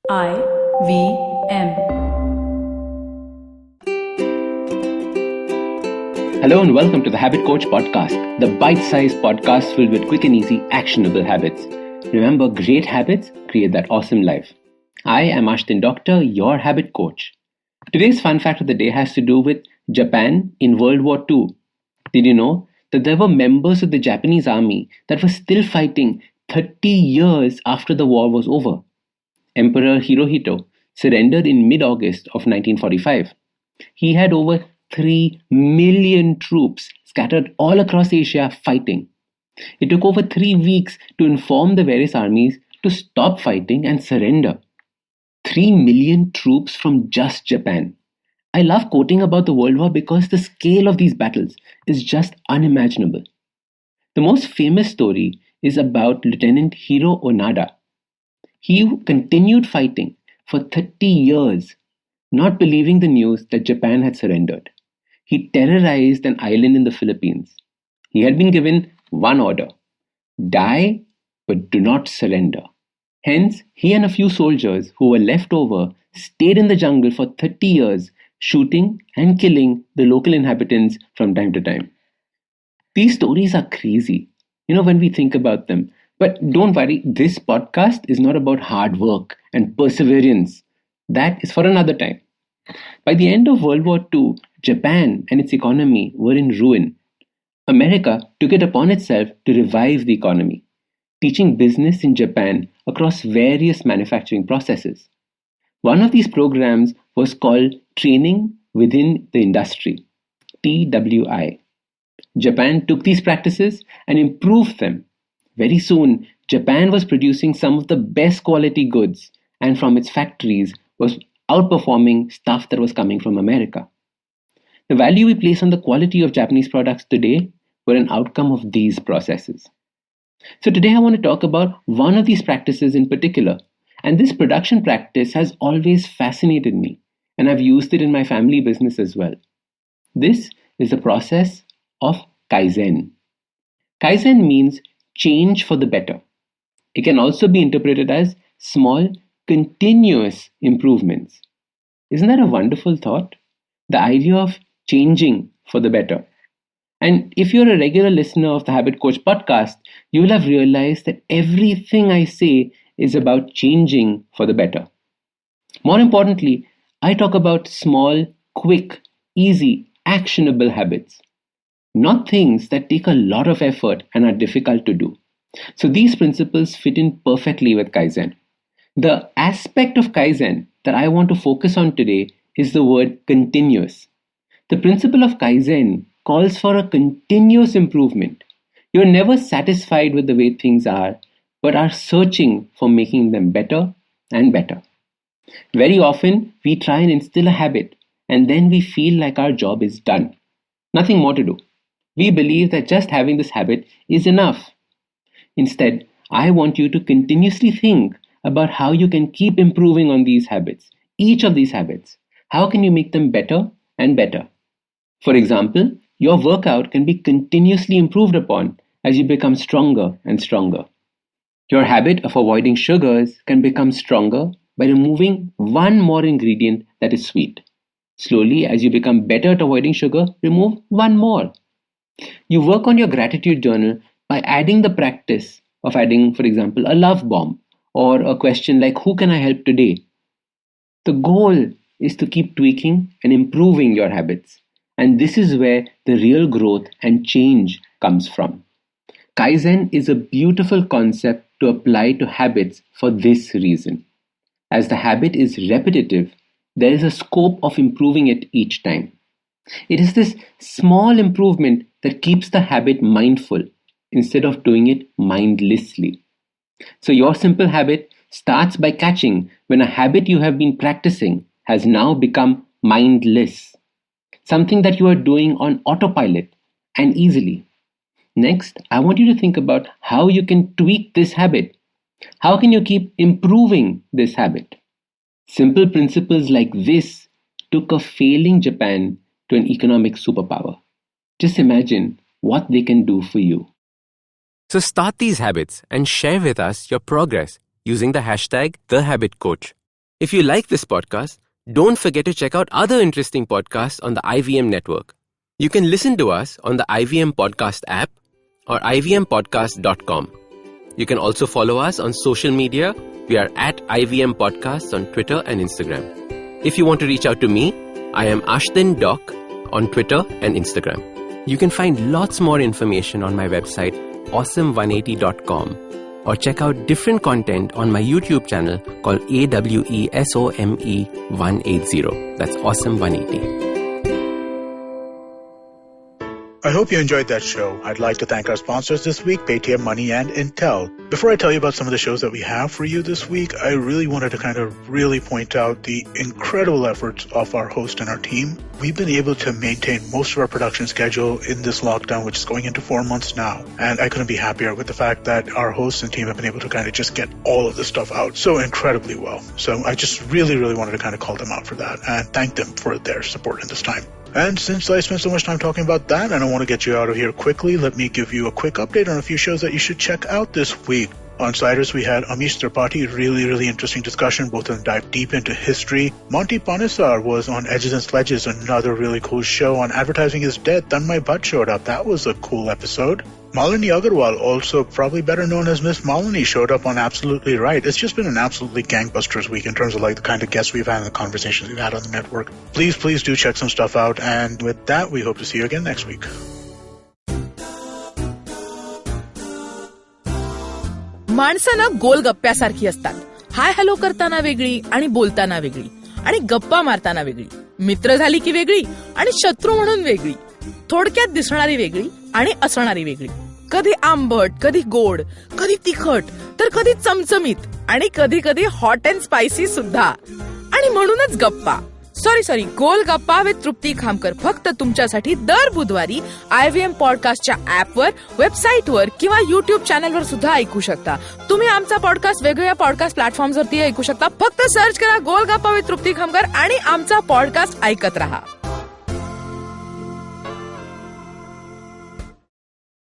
IVM. Hello and welcome to the Habit Coach podcast, the bite-sized podcast filled with quick and easy, actionable habits. Remember, great habits create that awesome life. I am Ashdin Doctor, your habit coach. Today's fun fact of the day has to do with Japan in World War II. Did you know that there were members of the Japanese army that were still fighting 30 years after the war was over? Emperor Hirohito surrendered in mid-August of 1945. He had over 3 million troops scattered all across Asia fighting. It took over 3 weeks to inform the various armies to stop fighting and surrender. 3 million troops from just Japan. I love quoting about the World War because the scale of these battles is just unimaginable. The most famous story is about Lieutenant Hiro Onada. He continued fighting for 30 years, not believing the news that Japan had surrendered. He terrorized an island in the Philippines. He had been given one order: die, but do not surrender. Hence, he and a few soldiers who were left over stayed in the jungle for 30 years, shooting and killing the local inhabitants from time to time. These stories are crazy, when we think about them. But don't worry, this podcast is not about hard work and perseverance. That is for another time. By the end of World War II, Japan and its economy were in ruin. America took it upon itself to revive the economy, teaching business in Japan across various manufacturing processes. One of these programs was called Training Within the Industry, TWI. Japan took these practices and improved them. Very soon, Japan was producing some of the best quality goods, and from its factories was outperforming stuff that was coming from America. The value we place on the quality of Japanese products today were an outcome of these processes. So today I want to talk about one of these practices in particular, and this production practice has always fascinated me, and I've used it in my family business as well. This is the process of Kaizen. Kaizen means change for the better. It can also be interpreted as small, continuous improvements. Isn't that a wonderful thought? The idea of changing for the better. And if you're a regular listener of the Habit Coach podcast, you will have realized that everything I say is about changing for the better. More importantly, I talk about small, quick, easy, actionable habits. Not things that take a lot of effort and are difficult to do. So these principles fit in perfectly with Kaizen. The aspect of Kaizen that I want to focus on today is the word continuous. The principle of Kaizen calls for a continuous improvement. You're never satisfied with the way things are, but are searching for making them better and better. Very often, we try and instill a habit, and then we feel like our job is done. Nothing more to do. We believe that just having this habit is enough. Instead, I want you to continuously think about how you can keep improving on these habits, each of these habits. How can you make them better and better? For example, your workout can be continuously improved upon as you become stronger and stronger. Your habit of avoiding sugars can become stronger by removing one more ingredient that is sweet. Slowly, as you become better at avoiding sugar, remove one more. You work on your gratitude journal by adding the practice of adding, for example, a love bomb or a question like, who can I help today? The goal is to keep tweaking and improving your habits. And this is where the real growth and change comes from. Kaizen is a beautiful concept to apply to habits for this reason. As the habit is repetitive, there is a scope of improving it each time. It is this small improvement that keeps the habit mindful instead of doing it mindlessly. So your simple habit starts by catching when a habit you have been practicing has now become mindless, something that you are doing on autopilot and easily. Next, I want you to think about how you can tweak this habit. How can you keep improving this habit? Simple principles like this took a failing Japan to an economic superpower. Just imagine what they can do for you. So start these habits and share with us your progress using the hashtag #TheHabitCoach. If you like this podcast, don't forget to check out other interesting podcasts on the IVM network. You can listen to us on the IVM Podcast app or ivmpodcast.com. You can also follow us on social media. We are at IVM Podcasts on Twitter and Instagram. If you want to reach out to me, I am Ashdin Doc on Twitter and Instagram. You can find lots more information on my website, awesome180.com, or check out different content on my YouTube channel called AWESOME180. That's Awesome 180. I hope you enjoyed that show. I'd like to thank our sponsors this week, Paytm Money and Intel. Before I tell you about some of the shows that we have for you this week, I really wanted to really point out the incredible efforts of our host and our team. We've been able to maintain most of our production schedule in this lockdown, which is going into 4 months now. And I couldn't be happier with the fact that our hosts and team have been able to just get all of this stuff out so incredibly well. So I just really wanted to call them out for that and thank them for their support in this time. And since I spent so much time talking about that, and I want to get you out of here quickly, let me give you a quick update on a few shows that you should check out this week. On Siders, we had Amish Tripathi, really interesting discussion. Both of them dive deep into history. Monty Panesar was on Edges and Sledges, another really cool show. On Advertising is Dead, Tanmay Bhatt showed up. That was a cool episode. Malini Agarwal, also probably better known as Miss Malini, showed up on Absolutely Right. It's just been an absolutely gangbusters week in terms of the kind of guests we've had and the conversations we've had on the network. Please do check some stuff out. And with that, we hope to see you again next week. माणसं गोलगप्प्यासारखी असतात. Hi hello करताना वेगळी आणि बोलताना वेगळी आणि गप्पा मारताना वेगळी, मित्र झाली की वेगळी आणि शत्रू म्हणून वेगळी, थोडक्यात दिसणारी वेगळी आणि असणारी वेगळी, कधी आंबट, कधी गोड, कधी तिखट, तर कधी चमचमीत आणि कधी कधी हॉट अँड स्पायसी सुद्धा. आणि म्हणूनच गप्पा सॉरी गोल गप्पा विथ तृप्ती खामकर फक्त तुमच्यासाठी दर बुधवारी IVM पॉडकास्टच्या ऍपवर, वेबसाईटवर किंवा युट्यूब चॅनलवर सुद्धा ऐकू शकता. तुम्ही आमचा पॉडकास्ट वेगवेगळ्या पॉडकास्ट प्लॅटफॉर्मवरती ऐकू शकता. फक्त सर्च करा गोल गप्पा विथ तृप्ती खामकर आणि आमचा पॉडकास्ट ऐकत रहा.